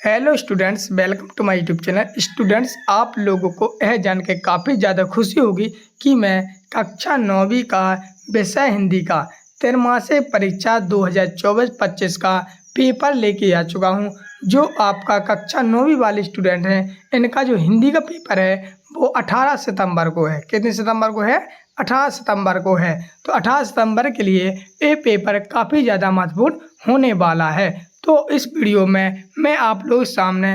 Hello students, welcome to my YouTube channel. Students, आप लोगों को यह जान के काफ़ी ज़्यादा खुशी होगी कि मैं कक्षा 9वीं का विषय हिंदी का त्रैमासिक परीक्षा 2024-25 का पेपर लेके आ चुका हूं। जो आपका कक्षा 9वीं वाले स्टूडेंट हैं, इनका जो हिंदी का पेपर है वो 18 सितंबर को है। कितने सितंबर को है? 18 सितंबर को है। तो 18 सितंबर के लिए ये पेपर काफ़ी ज़्यादा महत्वपूर्ण होने वाला है। तो इस वीडियो में मैं आप लोगों के सामने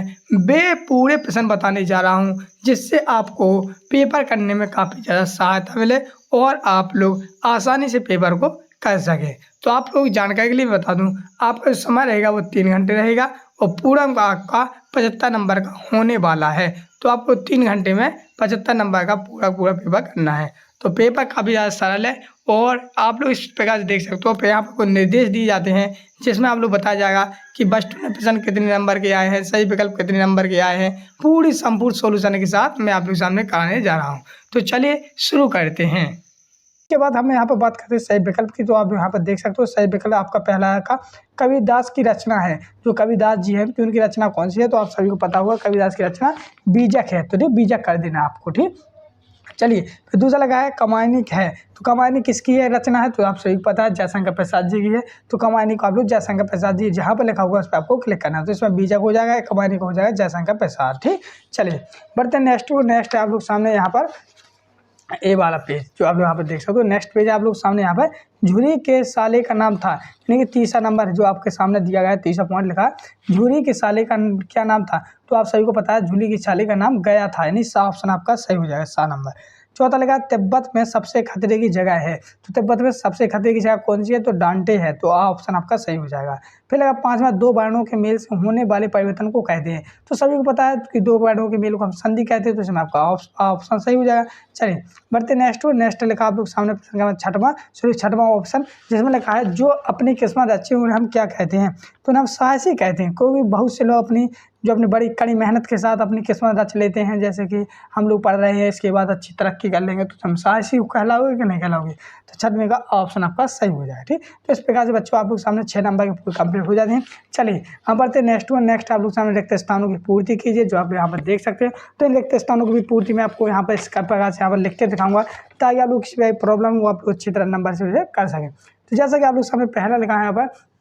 पूरे प्रश्न बताने जा रहा हूं, जिससे आपको पेपर करने में काफ़ी ज़्यादा सहायता मिले और आप लोग आसानी से पेपर को कर सकें। तो आप लोग जानकारी के लिए बता दूं, आपका जो समय रहेगा वो 3 घंटे रहेगा और पूरा आपका 75 नंबर का होने वाला है। तो आपको 3 घंटे में 75 नंबर का पूरा पेपर करना है। तो पेपर काफ़ी ज़्यादा सरल है और आप लोग इस प्रकार से देख सकते हो। यहाँ पर कुछ निर्देश दिए जाते हैं जिसमें आप लोग बताया जाएगा कि वस्तु में प्रश्न कितने नंबर के आए हैं, सही विकल्प कितने नंबर के आए हैं। पूरी संपूर्ण सॉल्यूशन के साथ मैं आप लोग सामने कराने जा रहा हूँ। तो चलिए शुरू करते हैं। इसके बाद हम यहाँ पर बात करते हैं सही विकल्प की। तो आप यहाँ पर देख सकते हो सही विकल्प आपका पहला का कबीरदास की रचना है। जो कबीरदास जी हैं, तो उनकी रचना कौन सी है? तो आप सभी को पता होगा कबीरदास की रचना बीजक है। तो बीजक कर देना आपको, ठीक। चलिए, फिर दूसरा लगा है कमायनी है। तो कमायनी किसकी है रचना है? तो आप सभी को पता है जयशंकर प्रसाद जी की है। तो कमायनी को आप लोग जयशंकर प्रसाद जी जहाँ पर लिखा हुआ उस पर आपको क्लिक करना है। तो इसमें बीजक हो जाएगा, कमायनी का हो जाएगा जयशंकर प्रसाद, ठीक। चलिए बढ़ते हैं नेक्स्ट है आप लोग सामने यहाँ पर ए वाला पेज जो आप लोग यहाँ पर देख सकते हो। नेक्स्ट पेज आप लोग सामने यहाँ पर झुरी के साले का नाम था, यानी कि तीसरा नंबर जो आपके सामने दिया गया है, तीसरा पॉइंट लिखा है झुरी के साले का क्या नाम था? तो आप सभी को पता है झुरी के साले का नाम गया था, यानी सा ऑप्शन आपका सही हो जाएगा, सा नंबर। चौथा लगा तिब्बत में सबसे खतरे की जगह है। तो तिब्बत में सबसे खतरे की जगह कौन सी है? तो डांटे है। तो आ ऑप्शन आपका सही हो जाएगा। फिर लगा पांचवा दो वर्णों के मेल से होने वाले परिवर्तन को कहते हैं। तो सभी को पता है कि दो वर्णों के मेल को हम संधि कहते हैं। तो इसमें आपका ऑप्शन सही हो जाएगा। चलिए बढ़ते नेक्स्ट लिखा आप लोग सामने छठवां ऑप्शन जिसमें लिखा है जो अपनी किस्मत अच्छी उन्हें हम क्या कहते हैं? तो उन्हें हम साहसी कहते हैं। क्योंकि बहुत से लोग अपनी बड़ी कड़ी मेहनत के साथ अपनी किस्मत रच लेते हैं। जैसे कि हम लोग पढ़ रहे हैं, इसके बाद अच्छी तरक्की कर लेंगे, तो हम साहसी कहलाओगे कि नहीं कहलाओगे? तो छठवें का ऑप्शन आपका सही हो जाए, ठीक। तो इस प्रकार से बच्चों आप लोग सामने 6 नंबर के पूरे कंप्लीट हो जाते हैं। चलिए हम बढ़ते नेक्स्ट आप लोग सामने रिक्त स्थानों की पूर्ति कीजिए, जो आप यहाँ पर देख सकते हैं। तो इन रिक्त स्थानों की भी पूर्ति मैं आपको यहाँ पर इस प्रकार से यहाँ पर लिख के दिखाऊंगा, ताकि आप लोग किसी भी प्रॉब्लम हो आप लोग अच्छी तरह नंबर से कर सकें। तो जैसा कि आप लोग सामने पहला लिखा है यहाँ पर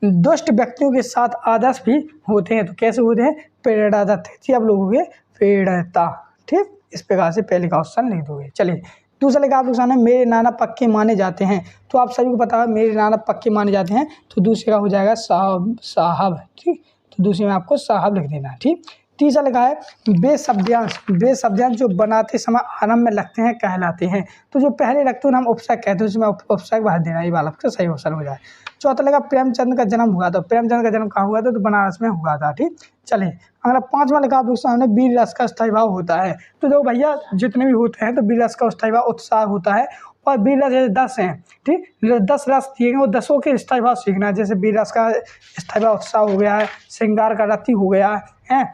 दुष्ट व्यक्तियों के साथ आदर्श भी होते हैं। तो कैसे होते हैं? प्रेरणादायक आप लोगों के प्रेरणा, ठीक। इस प्रकार से पहले का ऑप्शन लिख दोगे। चलिए दूसरा लेकर आप लोग सामने मेरे नाना पक्के माने जाते हैं। तो आप सभी को पता है मेरे नाना पक्के माने जाते हैं। तो दूसरे का हो जाएगा साहब, ठीक। तो दूसरे में आपको साहब लिख देना है, ठीक। तीसरा लगा है बेशब्दांश जो बनाते समय आरंभ में लगते हैं कहलाते हैं। तो जो पहले लगते हैं हम उपसर्ग कहते हैं, उसमें उपसर्ग भर देना, ये वाला आपका सही ऑप्शन हो जाए। चौथा लगा प्रेमचंद का जन्म हुआ था। प्रेमचंद का जन्म कहाँ हुआ था? तो बनारस में हुआ था, ठीक। चलिए अगला पांचवा लगा आप लोग सामने वीर रस का स्थायी भाव होता है। तो जो भैया जितने भी होते हैं तो वीर रस का स्थायी भाव उत्साह होता है। और वीर रस जैसे 10 हैं, ठीक। 10 रस दिए गए, वो 10 के स्थायी भाव सीखना है। जैसे वीर रस का स्थायी भाव उत्साह हो गया है, श्रृंगार का रति हो गया है,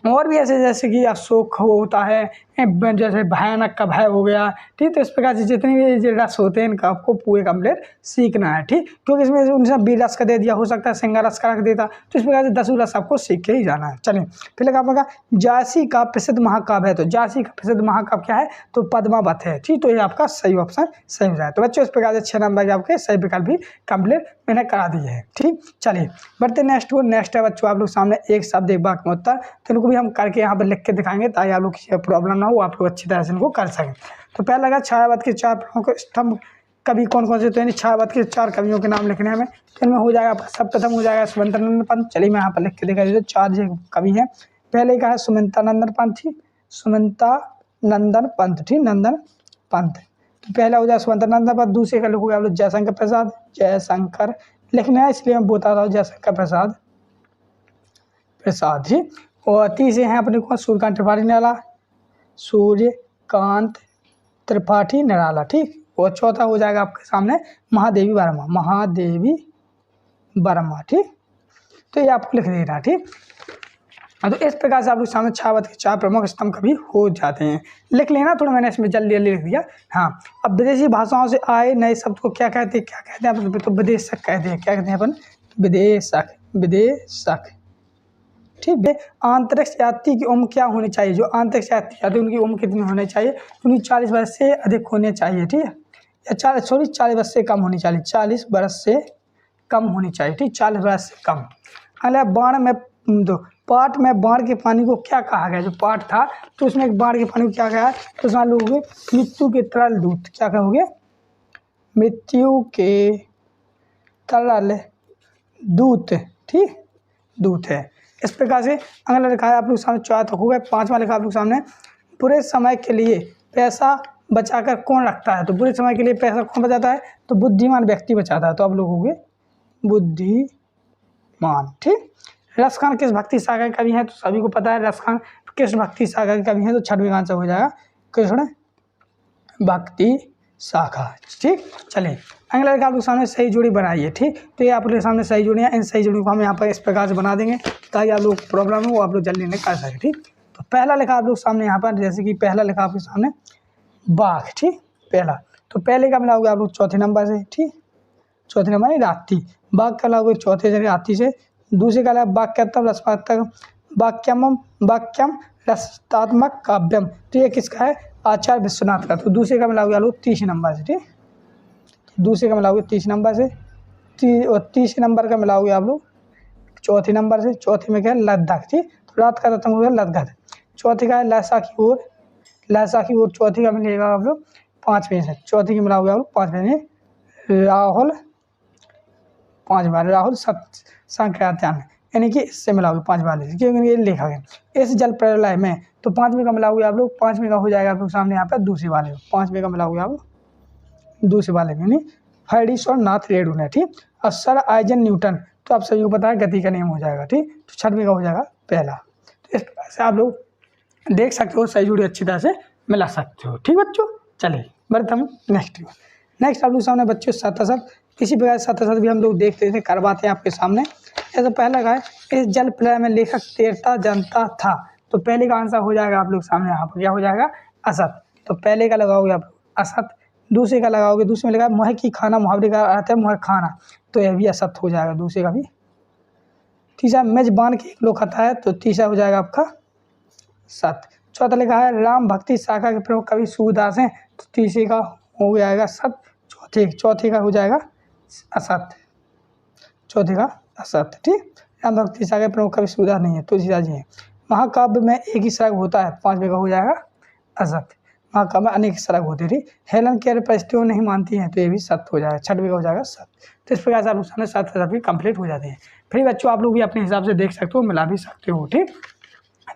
और भी ऐसे जैसे कि अशोक होता है, जैसे भयानक का भय हो गया, ठीक। तो इस प्रकार से जितने भी जो रस होते हैं इनका आपको पूरे कंप्लीट सीखना है, ठीक। क्योंकि इसमें उनसे वीर रस का दे दिया, हो सकता है श्रृंगार रस का रख देता। तो इस प्रकार से 10 रस आपको सीख के ही जाना है। चलिए फिर लगा आपका झांसी का प्रसिद्ध महाकाव्य है। तो झांसी का प्रसिद्ध महाकाव्य क्या है? तो पद्मावत है, ठीक। तो ये आपका सही ऑप्शन सही हो जाए। तो बच्चों इस प्रकार से 6 नंबर के आपके सही विकल्प भी कंप्लीट मैंने करा दिए हैं, ठीक। चलिए बढ़ते नेक्स्ट है बच्चों आप लोग सामने एक शब्द एक वाक्य में उत्तर। तो इनको भी हम करके यहाँ पर लिख के दिखाएंगे, ताकि आप लोग किसी प्रॉब्लम ना हो, आप लोग अच्छी तरह से इनको कर सकें। तो पहला लगा छायावत के 4 प्रमुख स्तंभ कवि कौन कौन से? तो यानी छायावत के 4 कवियों के नाम लिखने हैं हमें। तो इनमें हो जाएगा सर्वप्रथम हो जाएगा सुमंतानंद पंत। चलिए मैं यहाँ पर लिख के दिखा देता हूँ। 4 जो कवि हैं, पहले का है सुमंतानंदन पंत, ठीक। सुमंतानंदन पंत, ठीक, नंदन पंत। तो पहला हो जाए सुमंतानंदन पंत। दूसरे का लिखोगे आप लोग जयशंकर प्रसाद, जयशंकर लिखना है, इसलिए मैं बता रहा हूँ जयशंकर प्रसाद, जी। और तीसरे हैं अपने को सूर्यकांत त्रिपाठी निराला, ठीक। और चौथा हो जाएगा आपके सामने महादेवी वर्मा, ठीक। तो ये आपको लिख देना, ठीक। तो इस प्रकार से आप लोग सामने छायावत के 4 प्रमुख स्तंभ कभी हो जाते हैं। लिख लेना, थोड़ा मैंने इसमें जल्दी लिख दिया। हाँ, अब विदेशी भाषाओं से आए नए शब्द को क्या कहते हैं? अपन तो विदेशक कहते हैं। क्या कहते हैं अपन? विदेशक। ठीक है। अंतरिक्ष यात्री की उम्र क्या होनी चाहिए, जो अंतरिक्ष यात्री आते हैं उनकी उम्र कितनी होनी चाहिए, उनकी 40 वर्ष से अधिक होने चाहिए, ठीक है, या 40 वर्ष से कम होनी चाहिए, 40 वर्ष से कम होनी चाहिए, ठीक, 40 वर्ष से कम। अगला बाढ़ में दो पाठ में बाढ़ के पानी को क्या कहा गया, जो पाठ था तो उसमें एक बाढ़ के पानी को क्या कहा है, तो उसमें लोगे मृत्यु के तरल दूत, क्या कहोगे, मृत्यु के तरल दूत, ठीक, दूत है। इस प्रकार से अगला लिखा है आप लोग सामने, चौथा हो गया। 5वां लिखा आप लोग सामने, बुरे समय के लिए पैसा बचाकर कौन रखता है, तो बुरे समय के लिए पैसा कौन बचाता है, तो बुद्धिमान व्यक्ति बचाता है, तो आप लोग हो गए बुद्धिमान, ठीक। रस खान किस भक्ति सागर के कवि हैं, तो सभी को पता है रस खान किस भक्ति सागर के कवि हैं, तो 6वें का आंसर हो जाएगा कृष्ण भक्ति शाखा, ठीक। चलिए अगला लिखा आप लोग सामने, सही जोड़ी बनाइए, ठीक। तो ये आप लोग के सामने सही जोड़ी है, इन सही जोड़ी को हम यहाँ पर इस प्रकार से बना देंगे ताकि आप लोग प्रॉब्लम हो वो आप लोग जल्दी नहीं कर सके, ठीक। तो पहला लिखा आप लोग सामने यहाँ पर, जैसे कि पहला लिखा आपके सामने बाघ, ठीक, पहला, तो पहले का मिलाओगे आप लोग चौथे नंबर से, ठीक, चौथे नंबर रात्रि, बाघ का लाओगे चौथे जगह रात्रि से। दूसरे का वाक्यत्म रसात्मक वाक्यम वाक्यम रसात्मक काव्यम, तो ये किसका है, आचार्य विश्वनाथ का, तो दूसरे का मिलाओगे आप लोग 30 नंबर से, ठीक, दूसरे का मिलाओगे 30 नंबर से, और 30 नंबर का मिलाओगे आप लोग चौथे नंबर से, चौथे में क्या है लद्दाख, ठीक, तो रात का रत्न हो गया लद्दाख। चौथे का है लहसा की ओर, लहसा की ओर चौथे का मिलेगा आप लोग 5वें से, चौथे की मिलाओगे आप लोग 5वें में राहुल, 5 बार राहुल संख्यात्यान, यानी कि इससे मिलाओगे 5 बार से, क्योंकि ये लिखा गया इस जल प्रलय में, तो 5वें का मिलाओगे आप लोग, 5वें का हो जाएगा आप लोग सामने यहाँ पर दूसरे वाले, 5वें का मिलाओगे आप दूसरे वाले में, यानी फैडिस और नाथ रेडू ने, ठीक। और सर आइजन न्यूटन, तो आप सभी को पता है गति का नियम हो जाएगा, ठीक, तो 6वें का हो जाएगा पहला। तो इस प्रकार से आप लोग देख सकते हो, सही जोड़ी अच्छी तरह से मिला सकते हो, ठीक बच्चों। चलिए बढ़ते हम नेक्स्ट आप लोग सामने बच्चों सतसत, इसी प्रकार सतसत भी हम लोग देखते थे, करवाते हैं आपके सामने। ऐसा पहला का है, इस जल प्रलय में लेखक तैरता जानता था, तो पहले का आंसर हो जाएगा आप लोग सामने यहाँ पर, क्या हो जाएगा असत, तो पहले का लगाओगे आप असत। दूसरे का लगाओगे, दूसरे में लगा मोह की खाना, मुहावरे का अर्थ है मोह खाना, तो यह भी असत हो जाएगा दूसरे का भी। तीसरा मेजबान के एक लोग खाता है, तो तीसरा हो जाएगा आपका सत। चौथा लिखा है राम भक्ति शाखा के प्रमुख कवि सूरदास हैं, तो तीसरे का हो जाएगा सत, चौथे का हो जाएगा असत, चौथे का असत, ठीक। राम भक्ति शाखा के प्रमुख कवि सूरदास नहीं है, तुलसीदास जी हैं। महाकाव्य में एक ही सरग होता है, 5वें का हो जाएगा असत, महाकाव्य में अनेक सरग होते थे। हेलन केयर परिस्थितियों नहीं मानती हैं, तो ये भी सत हो जाएगा, 6वें का हो जाएगा सत। तो इस प्रकार से आप लोग सामने 7 भी कंप्लीट हो जाते हैं। फिर बच्चों आप लोग भी अपने हिसाब से देख सकते हो, मिला भी सकते हो, ठीक।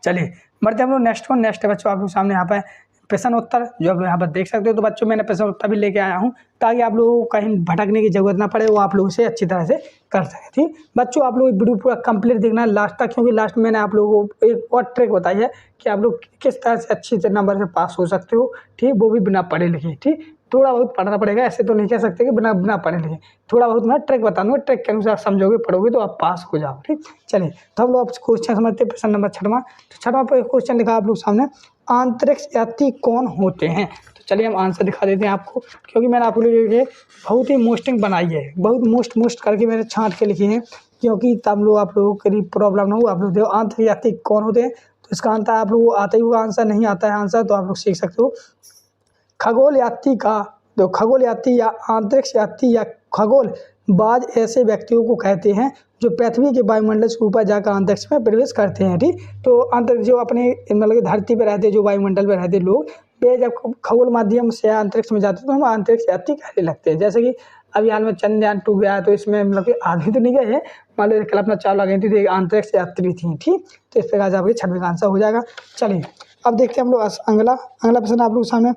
चलिए बढ़ते हम लोग नेक्स्ट बच्चों आप लोग सामने यहाँ पर प्रश्न उत्तर जो आप लोग यहाँ पर देख सकते हो। तो बच्चों मैंने प्रश्न उत्तर भी लेके आया हूँ ताकि आप लोगों को कहीं भटकने की जरूरत ना पड़े, वो आप लोगों से अच्छी तरह से कर सके, ठीक। बच्चों आप लोग वीडियो पूरा कंप्लीट देखना है लास्ट तक, क्योंकि लास्ट में मैंने आप लोगों को एक और ट्रिक बताई है कि आप लोग किस तरह से अच्छे नंबर से पास हो सकते हो, ठीक, वो भी बिना पढ़े लिखे, ठीक। थोड़ा बहुत पढ़ना पड़ेगा, ऐसे तो नहीं कह सकते कि बिना पढ़े लिखे, थोड़ा बहुत मैं ट्रिक बताऊंगा, ट्रिक के अनुसार समझोगे पढ़ोगे तो आप पास हो जाओ, ठीक। चलिए तो हम लोग क्वेश्चन समझते हैं। प्रश्न नंबर 6वां, तो 6वां पर क्वेश्चन लिखा आप लोग सामने, अंतरिक्ष यात्री कौन होते हैं। तो चलिए हम आंसर दिखा देते हैं आपको, क्योंकि मैंने आप लोगों के लिए बहुत ही मोस्टिंग बनाई है, बहुत मोस्ट करके मैंने छांट के लिखी है, क्योंकि तब लोग आप लोगों के लिए प्रॉब्लम ना हो। आप लोग देखो अंतरिक्ष यात्री कौन होते हैं, तो इसका आंसर आप लोगों को आता ही होगा, आंसर नहीं आता है आंसर तो आप लोग सीख सकते हो। खगोल यात्री का, तो खगोल यात्री या अंतरिक्ष यात्री या खगोल बाज ऐसे व्यक्तियों को कहते हैं जो पृथ्वी के वायुमंडल से ऊपर जाकर अंतरिक्ष में प्रवेश करते हैं, ठीक। तो अंतरिक्ष जो अपने मतलब धरती पर रहते, जो वायुमंडल में रहते लोग, वे जब खगोल माध्यम से अंतरिक्ष में जाते हैं तो हम अंतरिक्ष यात्री कहने लगते हैं। जैसे कि अभी हाल में चंद्रयान 2 गया, तो इसमें मतलब कि आदमी तो नहीं गए हैं, मान लो कल्पना चावला गई थी, तो अंतरिक्ष यात्री थी, ठीक। तो इस प्रकार से आपके 6वें का आंसर हो जाएगा। चलिए अब देखते हैं हम लोग अगला प्रश्न आप लोग सामने,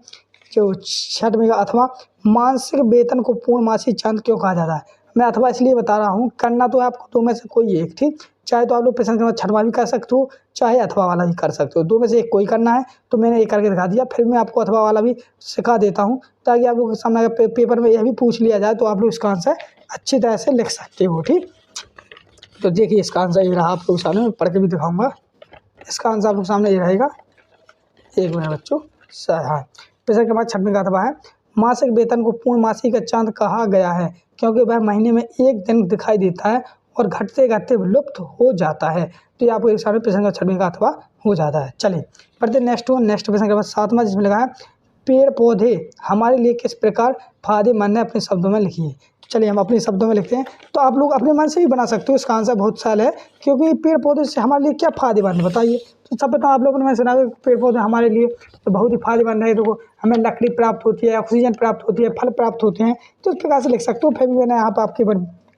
जो 6वें का, अथवा मासिक वेतन को पूर्ण मासिक चांद क्यों कहा जाता है। मैं अथवा इसलिए बता रहा हूँ, करना तो आपको दो में से कोई एक, ठीक। चाहे तो आप लोग प्रश्न नंबर 6वां भी कर सकते हो, चाहे अथवा वाला भी कर सकते हो, दो में से एक कोई करना है। तो मैंने एक करके दिखा दिया, फिर मैं आपको अथवा वाला भी सिखा देता हूँ ताकि आप लोग के सामने अगर पेपर में यह भी पूछ लिया जाए तो आप लोग इसका आंसर अच्छी तरह से लिख सकते हो, ठीक। तो देखिए इसका आंसर ये रहा, आप लोग सामने मैं पढ़ के भी दिखाऊंगा। इसका आंसर आप लोग सामने ये रहेगा, एक मिनट बच्चों, हाँ। प्रश्न के बाद 6वें का अथवा है, मासिक वेतन को पूर्ण मासिक का चांद कहा गया है क्योंकि वह महीने में एक दिन दिखाई देता है और घटते घटते विलुप्त हो जाता है। तो ये आपको एक सामने प्रश्न का 6वें का अथवा हो जाता है। चलिए पढ़ते नेक्स्ट वन। नेक्स्ट प्रश्न के बाद 7वां जिसमें लगा है पेड़ पौधे हमारे लिए किस प्रकार फायदेमंद है, अपने शब्दों में लिखिए। तो चलिए हम अपने शब्दों में लिखते हैं। तो आप लोग अपने मन से भी बना सकते हो, इसका आंसर बहुत सरल है, क्योंकि पेड़ पौधे से हमारे लिए क्या फायदेमंद है बताइए। तो सब बताओ आप लोगों ने सुना होगा पेड़ पौधे हमारे लिए तो बहुत ही फायदेमंद है। देखो हमें लकड़ी प्राप्त होती है, ऑक्सीजन प्राप्त होती है, फल प्राप्त होते हैं। तो इस प्रकार से लिख सकते हो। फिर भी मैंने यहाँ पर आपकी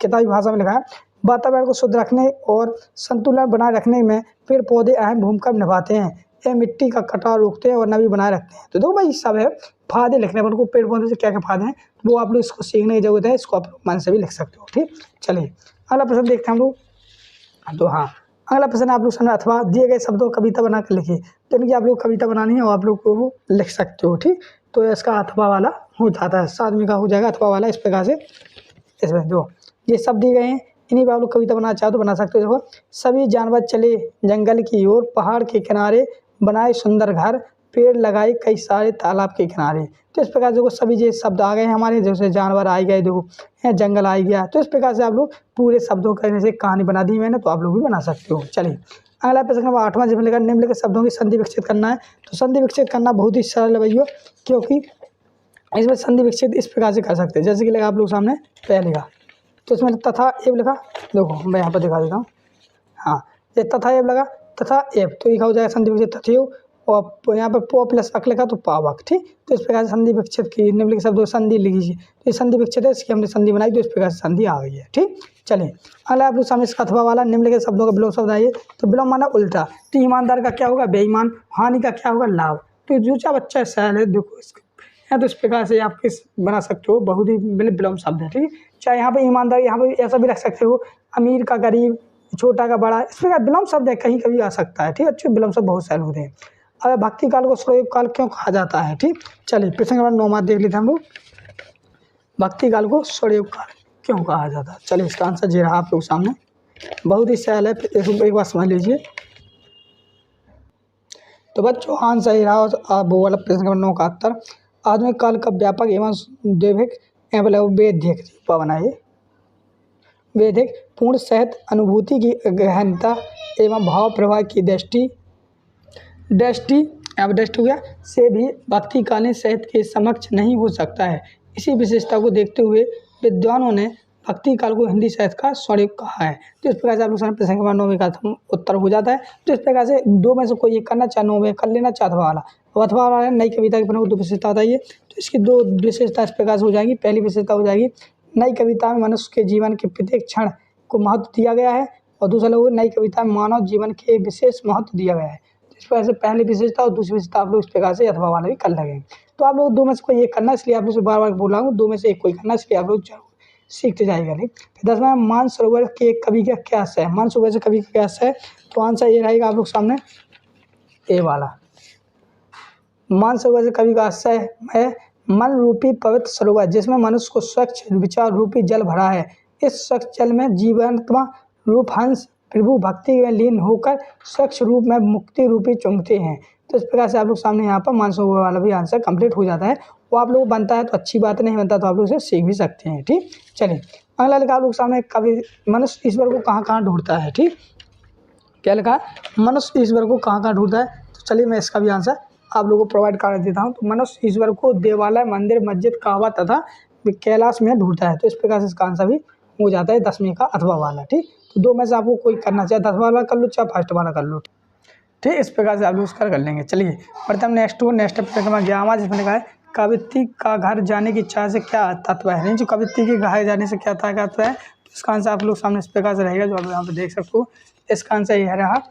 किताबी भाषा में लिखा है वातावरण को शुद्ध रखने और संतुलन बनाए रखने में पेड़ पौधे अहम भूमिका निभाते हैं। ये मिट्टी का कटाव रोकते हैं और नमी बनाए रखते हैं। तो दो भाई सब है फायदे लिखने पर, उनको पेड़ पौधे से क्या क्या फायदे हैं वो आप लोग इसको सीखने की जरूरत है। इसको आप मन से भी लिख सकते हो। ठीक, चलिए अगला प्रश्न देखते हैं हम लोग। तो हाँ, अगला प्रश्न आप लोग सामने अथवा दिए गए शब्दों को कविता बना कर लिखिए। तो इनकी आप लोग कविता बनानी है और आप लोग को वो लिख सकते हो। ठीक, तो इसका अथवा वाला हो जाता है, 7वें का हो जाएगा अथवा वाला। इस प्रकार से इसमें दो ये सब दिए गए हैं, इन्हीं पर आप लोग कविता बनाना चाहो तो बना सकते हो। देखो सभी जानवर चले जंगल की ओर, पहाड़ के किनारे बनाए सुंदर घर, पेड़ लगाए कई सारे तालाब के किनारे। तो इस प्रकार से देखो सभी ये शब्द आ गए हैं हमारे, जैसे जानवर आ गए, देखो जंगल आ गया। तो इस प्रकार से आप लोग पूरे शब्दों कहने से कहानी बना दी मैंने, तो आप लोग भी बना सकते हो। चलिए अगला प्रश्न नंबर 8वां जिसमें लिखा निम्नलिखित शब्दों की संधि विकसित करना है। तो संधि विकसित करना बहुत ही सरल है भैया, क्योंकि इसमें संधि विकसित इस प्रकार से कर सकते हैं। जैसे कि लगा आप लोग सामने पहले का, तो इसमें तथा एव लिखा, देखो मैं यहाँ पर दिखा देता हूँ। हाँ, ये तथा एव लगा, तथा एव तो लिखा हो जाएगा संधि विकसित तथेव, और यहाँ पर पो प्लस अक लिखा तो पावक। ठीक, तो इस प्रकार से संधि विकसित की निम्नलिखित शब्दों संधि लिखीजिए। तो ये संधि विकसित है, इसकी हमने संधि बनाई, तो इस प्रकार से संधि आ गई है। ठीक, चलिए अगला आप लोग सामने इसका अथवा वाला निम्नलिखित शब्दों का विलोम शब्द आइए। तो विलोम माना उल्टा, तो ईमानदार का क्या होगा बेईमान, हानि का क्या होगा लाभ। तो जो चा बच्चा सहल है देखो इसका है, तो इस प्रकार से आप किस बना सकते हो, बहुत ही विलोम शब्द है। ठीक है, चाहे यहाँ पे ईमानदार, यहाँ पे ऐसा भी रख सकते हो अमीर का गरीब, छोटा का बड़ा, इस प्रकार विलोम शब्द है, कहीं कभी आ सकता है। ठीक है, अच्छे विलोम शब्द बहुत सरल होते हैं। अब भक्ति काल को स्वयोग काल क्यों कहा जाता है। ठीक, चलिए प्रश्न नंबर 9 देख लेते हैं हम लोग, भक्ति काल को स्वयोग काल क्यों कहा जाता है। चलिए इसका आंसर ये रहा आप लोग सामने, बहुत ही सरल है, एक बार समझ लीजिए। तो बच्चों आंसर ये रहा, आप वो वाला प्रश्न नंबर 9 का उत्तर आधुनिक काल का व्यापक एवं दैविक एवं वैधिक बनाइए। वैधिक पूर्ण सहत अनुभूति की गहनता एवं भाव प्रवाह की दृष्टि हो गया से भी भक्तिकालीन साहित्य के समक्ष नहीं हो सकता है। इसी विशेषता को देखते हुए विद्वानों ने भक्ति काल को हिंदी साहित्य का स्वरूप कहा है। तो इस प्रकार से आप लोग सामने प्रश्न के बाद 9वें का उत्तर हो जाता है। तो इस प्रकार से दो में से कोई एक करना चाहे, 9वें कर लेना चाहे अथवा वाला। अथवा वाला नई कविता के बने दो विशेषता बताइए। तो इसकी दो विशेषता इस प्रकार से हो जाएगी। पहली विशेषता हो जाएगी नई कविता में मनुष्य के जीवन के प्रत्येक क्षण को महत्व दिया गया है, और दूसरा लोग नई कविता में मानव जीवन के विशेष महत्व दिया गया है। इस प्रकार से पहली विशेषता और दूसरी विशेषता आप लोग इस प्रकार से अथवा वाला भी कर लगेंगे। तो आप लोग दो में से कोई एक करना, इसलिए आप लोग से बार बार बोल रहा हूँ, दो में से एक कोई करना, इसलिए आप लोग सीखते जाएगा। नहीं, 10वां मानसरोवर के कवि का क्या आशय है। मानसरोवर से कवि का क्या आशय है, तो आंसर ये रहेगा आप लोग सामने ए वाला। मानसरोवर से कवि का आशय है मन रूपी पवित्र सरोवर जिसमें मनुष्य को स्वच्छ विचार रूपी जल भरा है। इस स्वच्छ जल में जीवात्मा रूप हंस प्रभु भक्ति में लीन होकर स्वच्छ रूप में मुक्ति रूपी चुमते हैं। तो इस प्रकार से आप लोग सामने यहाँ पर मानसरोवर वाला भी आंसर कंप्लीट हो जाता है। वो आप लोग बनता है तो अच्छी बात, नहीं बनता तो आप लोग इसे सीख भी सकते हैं। ठीक, चलिए अगला लिखा आप लोग सामने कवि मनुष्य ईश्वर को कहाँ कहाँ ढूंढता है। ठीक, क्या लिखा, मनुष्य ईश्वर को कहाँ कहाँ ढूंढता है। तो चलिए मैं इसका भी आंसर आप लोगों को प्रोवाइड कर देता हूँ। तो मनुष्य ईश्वर को देवालय, मंदिर, मस्जिद, कहवा तथा कैलाश में ढूंढता है। तो इस प्रकार से इसका आंसर भी हो जाता है 10वें का अथवा वाला। ठीक, तो दो में से आपको कोई करना चाहे 10वां वाला कर लो चाहे फर्स्ट वाला कर लो। ठीक, इस प्रकार से आप लोग उसका कर लेंगे। चलिए प्रथम नेक्स्ट 11वां जिसमें लिखा है कवित्ती का घर जाने की इच्छा से क्या तत्व है। नहीं, जो कवित्ती के घर जाने से क्या तत्व है, तो इसका आंसर आप लोग सामने इस प्रकार से रहेगा, जो आप यहाँ पे देख सकते हो। इसका आंसर यह रहा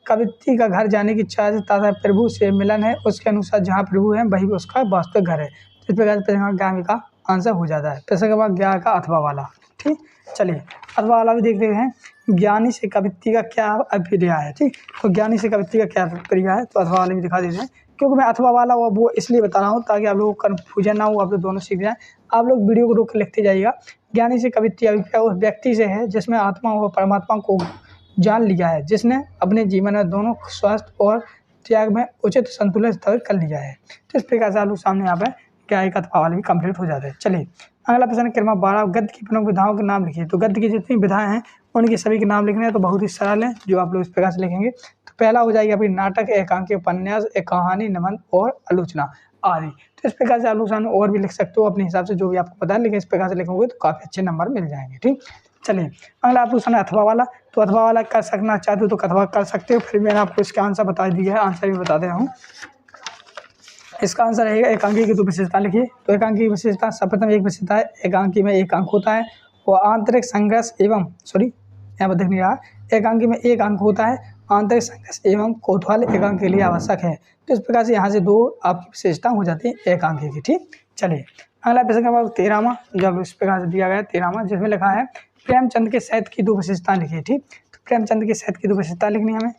कवित्ती का घर जाने की इच्छा से तथा प्रभु से मिलन है, उसके अनुसार जहाँ प्रभु है वही उसका वास्तविक घर है। तो इस प्रकार से ज्ञान का आंसर हो जाता है। प्रश्न के बाद ज्ञान का अथवा वाला। ठीक, चलिए अथवा वाला भी देखते हैं ज्ञानी से कवित्ती का क्या अभिप्राय है। ठीक, तो ज्ञानी से कवित्ती का क्या अभिप्राय है, तो अथवा वाले भी दिखा देते हैं। क्योंकि मैं अथवा वाला वो इसलिए बता रहा हूँ ताकि आप लोगों को कन्फ्यूजन ना हो, आप लोग दोनों सीख जाएं। आप लोग वीडियो को रोक के लिखते जाइएगा। ज्ञानी से कवित्ती अभिप्राय उस व्यक्ति से है जिसमें आत्मा व परमात्मा को जान लिया है, जिसने अपने जीवन में दोनों स्वास्थ्य और त्याग में उचित संतुलन स्थापित कर लिया है। तो इस प्रकार से आप लोग सामने यहाँ पर क्या एक अथवा वाले भी कंप्लीट हो जाते हैं। चलिए अगला प्रश्न क्रमांक 12, गद्य की प्रमुख विधाओं के नाम लिखिए। तो गद्य की जितनी विधाएं हैं उनके सभी के नाम लिखने हैं, तो बहुत ही सरल है, जो आप लोग इस प्रकार से लिखेंगे। तो पहला हो जाएगा अभी नाटक, एकांकी, उपन्यास, एक कहानी, निबंध और आलोचना आदि। तो इस प्रकार से आप लोग सामने और भी लिख सकते हो अपने हिसाब से, जो भी आपको पता है, लेकिन इस प्रकार से लिखोगे तो काफी अच्छे नंबर मिल जाएंगे। ठीक, चलिए अगला आप लोग सामने अथवा वाला। तो अथवा वाला कर सकना चाहते हो तो अथवा कर सकते हो। फिर मैंने आपको इसका आंसर बता दिया है, आंसर भी बता दे रहा हूँ। इसका आंसर रहेगा एकांकी की दो विशेषता लिखिए। तो एकांकी की विशेषता सर्वप्रथम एक विशेषता है, एकांकी में एक अंक होता है और आंतरिक संघर्ष एवं यहाँ पर देख नहीं रहा, एकांकी में एक अंक होता है, आंतरिक संघर्ष एवं कौतूहल एकांक के लिए आवश्यक है। तो इस प्रकार से यहाँ से दो आपकी विशेषता हो जाती है एकांकी की। ठीक, चलिए अगला प्रश्न का 13वां, जब इस प्रकार से दिया गया है 13वां, जिसमें लिखा है प्रेमचंद के साहित्य की दो विशेषताएं लिखिए। ठीक, तो प्रेमचंद के साहित्य की दो विशेषता लिखनी है हमें।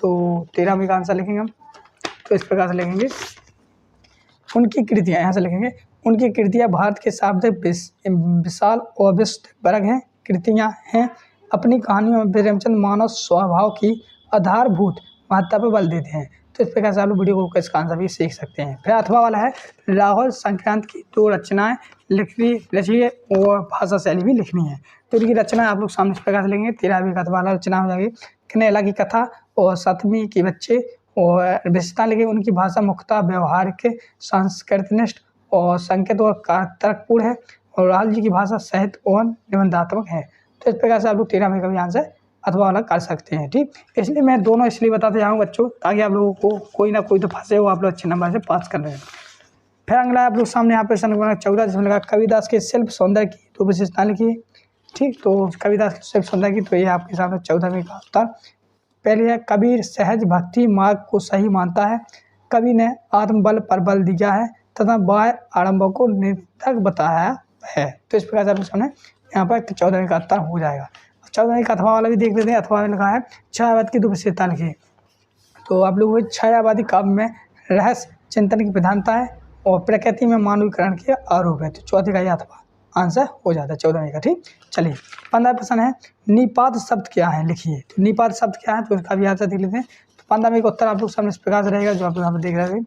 तो 13वें का आंसर लिखेंगे हम। तो इस प्रकार से लिखेंगे उनकी कृतियाँ, यहाँ से लिखेंगे उनकी कृतियाँ भारत के शाब्दिक विशाल और विस्तृत वर्ग हैं कृतियाँ हैं। अपनी कहानियों में प्रेमचंद मानव स्वभाव की आधारभूत महत्ता पर बल देते हैं। तो इस प्रकार से आप लोग वीडियो को इसका आंसर भी सीख सकते हैं। फिर अथवा वाला है राहुल संक्रांत की दो रचनाएं लिखिए और भाषा शैली भी लिखनी है। तो इनकी रचना आप लोग सामने इस प्रकार से लिखेंगे। 13वीं का अथवा वाला रचना हो जाएगी कन्हैया की कथा और 7वीं के बच्चे, और विशेषता लिखिए उनकी भाषा मुख्यतः व्यवहारिक, संस्कृतनिष्ठ और संकेत और तर्कपूर्ण है, और राहुल जी की भाषा साहित्य और निबंधात्मक है। तो इस प्रकार से आप लोग 13वीं का भी आंसर अथवा वाला कर सकते हैं। ठीक, इसलिए मैं दोनों इसलिए बताते जाऊँ बच्चों, ताकि आप लोगों को कोई ना कोई तो फंसे हो, आप लोग अच्छे नंबर से पास कर रहे हैं। फिर अगला आप लोग सामने यहाँ पे प्रश्न नंबर 14, जिसमें लगा कविदास के शिल्प सौंदर्य की दो विशेषता लिखिए। ठीक, तो कविदास के शिल्प सौंदर्य की, तो ये आपके सामने 14वीं का उत्तर। पहले है कबीर सहज भक्ति मार्ग को सही मानता है, कवि ने आत्मबल पर बल दिया है तथा बाह्य आडंबर को निरर्थक बताया है। तो इस प्रकार से आपके सामने यहाँ पर 14वीं का उत्तर हो जाएगा। 14वीं का अथवा वाला भी देख लेते हैं। अथवा में लिखा है छायावाद की दो विशेषता लिखिए। तो आप लोग छायावादी काव्य में रहस्य चिंतन की प्रधानता है और प्रकृति में मानवीकरण के आरोप है। तो चौथे का यह अथवा आंसर हो जाता है 14वीं का। ठीक, चलिए 15 प्रश्न है निपात शब्द क्या है लिखिए। तो निपात शब्द क्या है, तो इसका भी आंसर देख लेते हैं। तो 15वीं का उत्तर आप लोग सामने इस प्रकार से रहेगा, जो आप लोग यहाँ पर देख रहे हैं।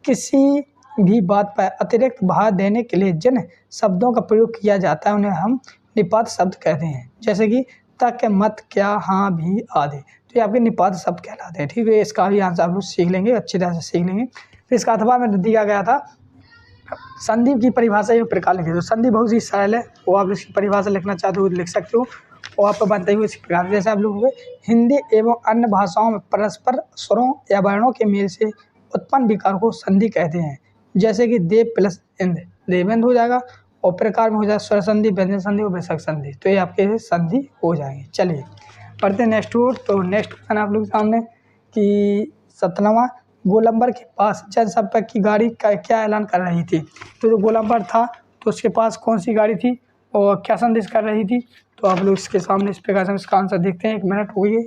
किसी भी बात पर अतिरिक्त भार देने के लिए जिन शब्दों का प्रयोग किया जाता है उन्हें हम निपात शब्द कहते हैं, जैसे कि तक, मत, क्या, हाँ, भी आदि। तो ये आपके निपात शब्द कहलाते हैं। ठीक है, इसका भी आंसर आप लोग सीख लेंगे, अच्छी तरह से सीख लेंगे। फिर इसका अथवा में दिया गया था संधि की परिभाषा ये प्रकार लिखिए। तो संधि बहुत ही सरल है, वो आप इसकी परिभाषा लिखना चाहते हो लिख सकते हो, और आपको बनते हुए इस प्रकार जैसे आप लोग हिंदी एवं अन्य भाषाओं में परस्पर स्वरों या वर्णों के मेल से उत्पन्न विकार को संधि कहते हैं, जैसे कि देव प्लस इंद देवेंद्र हो जाएगा, और प्रकार में हो जाएगा स्वर संधि, व्यंजन संधि और विसर्ग संधि। तो ये आपके संधि हो जाएंगे। चलिए पढ़ते हैं नेक्स्ट वर्ड। तो नेक्स्ट क्वेश्चन आप लोग के सामने कि 17वां गोलंबर के पास जनसंपर्क की गाड़ी का क्या ऐलान कर रही थी। तो जो गोलंबर था तो उसके पास कौन सी गाड़ी थी और क्या संदेश कर रही थी। तो आप लोग इसके सामने इस प्रकार से इसका आंसर देखते हैं। 1 मिनट हो गई।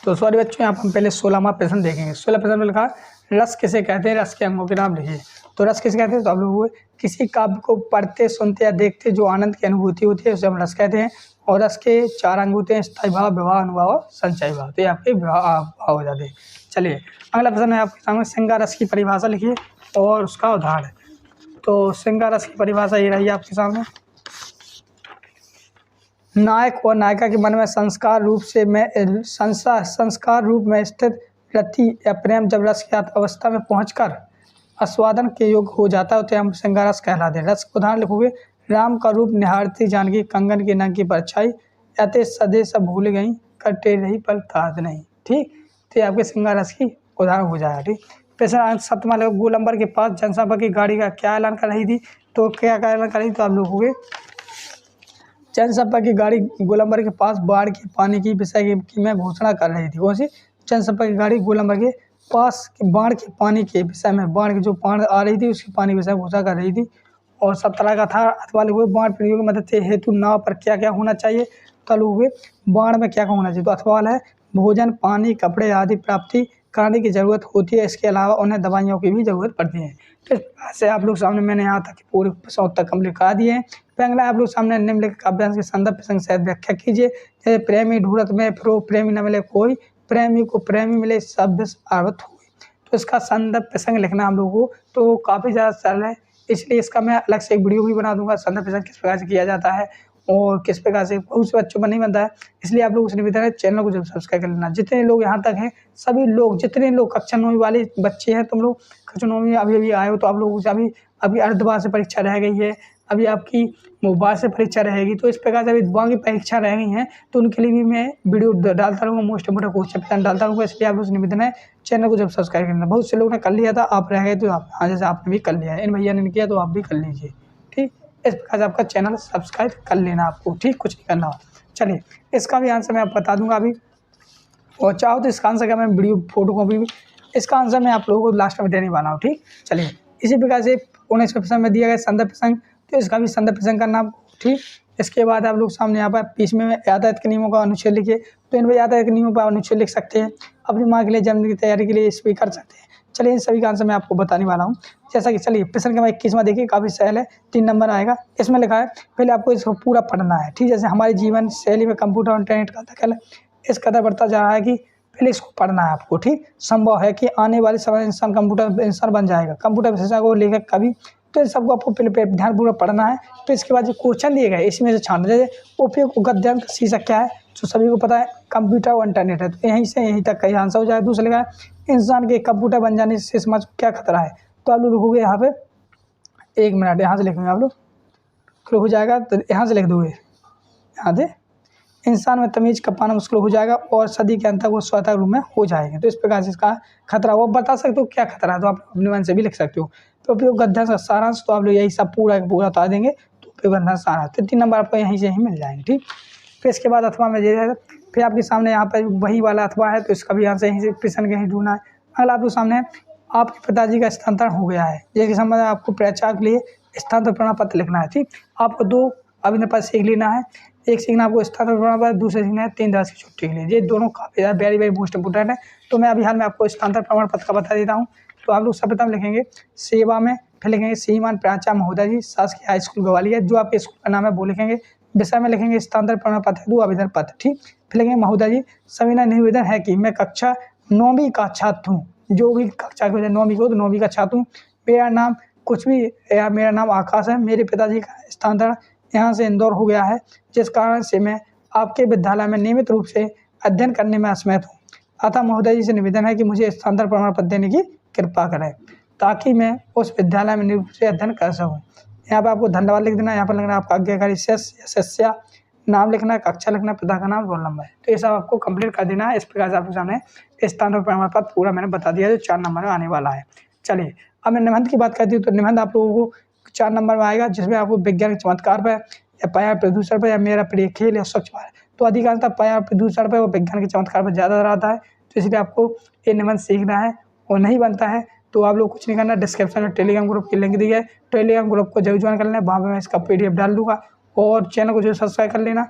तो सॉरी बच्चों, यहाँ पर हम पहले 16वां प्रश्न देखेंगे। 16 प्रश्न में लिखा रस किसे कहते हैं, रस के अंगों के नाम लिखिए। तो रस किसे कहते हैं, तो आप लोग किसी काव्य को पढ़ते, सुनते या देखते जो आनंद की अनुभूति होती है उसे हम रस कहते हैं। और रस के 4 अंग होते हैं, स्थायी भाव, विवाह, अनुभाव और संचय भाव। तो ये आपके भाव हो जाते हैं। चलिए अगला प्रश्न है आपके सामने श्रृंगार रस की परिभाषा लिखिए और उसका उदाहरण। तो श्रृंगार रस की परिभाषा ये रही आपके सामने, नायक और नायिका के मन में संस्कार रूप में स्थित रति या प्रेम जब रस की अवस्था में पहुंचकर आस्वादन के योग्य हो जाता है तो हम श्रृंगार रस कहलाते हैं। रस का उदाहरण लिखोगे राम का रूप निहारती जानकी, कंगन की नंग की परछाई, अते सदे सब भूल गई, कटे रही पल ताद नहीं। ठीक, तो आपके श्रृंगार रस की उदाहरण हो जाएगा। ठीक, प्रश्न 7वां लोग गोलंबर के पास जनसंपर्क की गाड़ी का क्या ऐलान कर रही थी। तो क्या ऐलान कर रही थी, तो आप लोग हो गए जनसंपर्क की गाड़ी गोलंबर के पास बाढ़ के पानी की विषय की में घोषणा कर रही थी। कौन सी जनसंपर्क की गाड़ी गोलंबर के पास बाढ़ के पानी के विषय में, बाढ़ की जो बाढ़ आ रही थी उसकी पानी विषय घोषणा कर रही थी। और 17 का था अथवा लोग बाढ़ पीड़ियों की मदद से हेतु नाव पर क्या क्या होना चाहिए। तो लोग बाढ़ में क्या क्या होना चाहिए, तो अथवा वाला है भोजन, पानी, कपड़े आदि प्राप्ति कराने की जरूरत होती है। इसके अलावा उन्हें दवाइयों की भी जरूरत पड़ती है। तो ऐसे आप लोग सामने मैंने यहाँ तक पूरे प्रश्न तक कंप्लीट करा दिए हैं। फिर अगला आप लोग सामने निम्नलिखित काव्यांश के संदर्भ प्रसंग सहित व्याख्या कीजिए। जैसे प्रेमी ढूंढत में फिरो, प्रेमी न मिले कोई, प्रेमी को प्रेमी मिले, सब विष आवर्त हुई। तो इसका संदर्भ प्रसंग लिखना हम लोग को तो काफ़ी ज़्यादा सरल है। इसलिए इसका मैं अलग से एक वीडियो भी बना दूंगा। संदर्भ प्रश्न किस प्रकार से किया जाता है और किस प्रकार से बहुत से बच्चों में नहीं बनता है। इसलिए आप लोग से निवेदन है, चैनल को जरूर सब्सक्राइब कर लेना। जितने लोग यहाँ तक हैं, सभी लोग, जितने लोग कक्षा 9वीं वाले बच्चे हैं, तुम लोग कक्षा 9वीं में अभी आए हो, तो आप लोगों से अभी अर्धवार्षिक से परीक्षा रह गई है, अभी आपकी वार्षिक परीक्षा रहेगी। तो इस प्रकार से अभी वहाँ की परीक्षा रह गई हैं, तो उनके लिए भी मैं वीडियो डालता रहूँगा, मोस्ट इम्पोर्टेंट क्वेश्चन पैटर्न डालता रहूँगा। इसलिए आप लोग से निवेदन है, चैनल को जब सब्सक्राइब करना। बहुत से लोग ने कर लिया था, आप रह गए, तो आप जैसे आपने भी कर लिया है, इन भैया ने किया तो आप भी कर लीजिए। ठीक, इस प्रकार से आपका चैनल सब्सक्राइब कर लेना आपको। ठीक, कुछ नहीं करना। चलिए, इसका भी आंसर मैं आप बता दूंगा अभी, और चाहो तो इसका आंसर का मैं वीडियो फोटो कॉपी भी, इसका आंसर मैं आप लोगों को लास्ट में देने वाला हूँ। ठीक, चलिए, इसी प्रकार से 19 प्रश्न में दिया गया संदर्भ प्रसंग, तो इसका भी संदर्भ प्रसंग का नाम। ठीक, इसके बाद आप लोग सामने यहाँ पर बीच में यातायात के नियमों का अनुच्छेद लिखिए, तो इन यातायात के नियमों पर अनुच्छेद लिख सकते हैं, अपनी माँ के लिए, जन्मदिन की तैयारी के लिए इस पर कर सकते हैं। चलिए, इन सभी का आंसर मैं आपको बताने वाला हूँ। जैसा कि चलिए, प्रश्न नंबर 21 देखिए, काफ़ी सहल है, 3 नंबर आएगा। इसमें लिखा है, पहले आपको इसको पूरा पढ़ना है। ठीक, जैसे हमारे जीवन शैली में कंप्यूटर और इंटरनेट का दखल इस कदर बढ़ता जा रहा है कि पहले इसको पढ़ना है आपको। ठीक, संभव है कि आने वाले समय इंसान इंसान बन जाएगा, कंप्यूटर विशेषज्ञ को लेकर कभी, तो इन सबको आपको पहले ध्यानपूर्वक पढ़ना है। तो इसके बाद जो क्वेश्चन दिए गए, इसमें से छानना। जैसे उपयोग गद्यांश का शीर्षक क्या है, तो सभी को पता है, कंप्यूटर और इंटरनेट है, तो यहीं से यहीं तक का आंसर हो जाएगा। दूसरा लिखा है, इंसान के कंप्यूटर बन जाने से समाज को क्या खतरा है, तो आप लोग लिखोगे यहाँ पे, 1 मिनट यहाँ से लिखेंगे आप लोग, तो हो जाएगा, तो यहाँ से लिख दोगे, यहाँ से इंसान में तमीज का पाना मुश्किल हो जाएगा और सदी के अंत तक वो स्वतः रूप में हो जाएंगे। तो इस प्रकार से इसका खतरा, वो बता सकते हो क्या खतरा है, तो आप अपने मन से भी लिख सकते हो। तो उपयोग गद्यांश का सारांश, तो आप लोग यही सब पूरा बता देंगे, तो उपयोग गद्यांश सारांश, तो 3 नंबर आपको यहीं से ही मिल जाएंगे। ठीक, फिर इसके बाद अथवा में दे जाएगा, फिर आपके सामने यहाँ पर वही वाला अथवा है, तो इसका भी आंसर यहीं से प्रश्न कहीं ढूंढना है। अगला आपके सामने, आपके पिताजी का स्थानांतरण हो गया है, जिसके संबंध में आपको परीक्षा के लिए स्थानांतरण प्रमाण पत्र लिखना है। ठीक, आपको 2 आवेदन पत्र सीख लेना है, एक सीखना आपको स्थानांतरण प्रमाण पत्र, दूसरे सीखना है 3 दिवस की छुट्टी के लिए। ये दोनों काफ़ी ज़्यादा वेरी मोस्ट इंपोर्टेंट है। तो मैं अभी हाल में आपको स्थानांतरण प्रमाण पत्र का बता देता हूँ। तो आप लोग सर्वप्रथम लिखेंगे सेवा में, फिर लिखेंगे श्रीमान प्राचार्य महोदय जी, शासकीय हाई स्कूल ग्वालियर, जो आपके स्कूल का नाम है वो लिखेंगे। विषय में लिखेंगे स्थानांतरण प्रमाण पत्र 2 आवेदन पत्र। ठीक, फिर लिखेंगे महोदय जी, सविनय निवेदन है कि मैं कक्षा 9वीं का छात्र हूँ, जो भी कक्षा की 9वीं को, तो 9वीं का छात्र हूँ। मेरा नाम कुछ भी, या मेरा नाम आकाश है। मेरे पिताजी का स्थानांतरण यहाँ से इंदौर हो गया है, जिस कारण से मैं आपके विद्यालय में नियमित रूप से अध्ययन करने में असमर्थ हूँ। अतः महोदय जी से निवेदन है कि मुझे स्थानांतरण प्रमाण पत्र देने की कृपा करें, ताकि मैं उस विद्यालय में नियमित रूप से अध्ययन कर सकूँ। यहाँ पर आपको धन्यवाद लिख देना, यहाँ पर लिखना आपका आज्ञाकारी सदस्य, नाम लिखना है, कक्षा लिखना, पिता का नाम, रोल नंबर। तो ये सब आपको कंप्लीट कर देना है। इस प्रकार से आपके सामने स्थानांतरण प्रमाण पत्र पूरा मैंने बता दिया, जो 4 नंबर में आने वाला है। चलिए, अब मैं निबंध की बात करती हूँ, तो निबंध आप लोगों को 4 नंबर में आएगा, जिसमें आपको विज्ञान के चमत्कार पर, या पर्यावरण प्रदूषण पर, या मेरा प्रिय खेल, या स्वच्छ भारत। तो अधिकांशतः पर्यावरण प्रदूषण पर और विज्ञान के चमत्कार पर ज़्यादा रहता है, तो इसलिए आपको ये निबंध सीखना है। और नहीं बनता है तो आप लोग कुछ नहीं करना, डिस्क्रिप्शन में टेलीग्राम ग्रुप की लिंक दी है, टेलीग्राम ग्रुप को जरूर ज्वाइन कर लेना, वहाँ पर मैं इसका PDF डाल दूँगा, और चैनल को जरूर सब्सक्राइब कर लेना।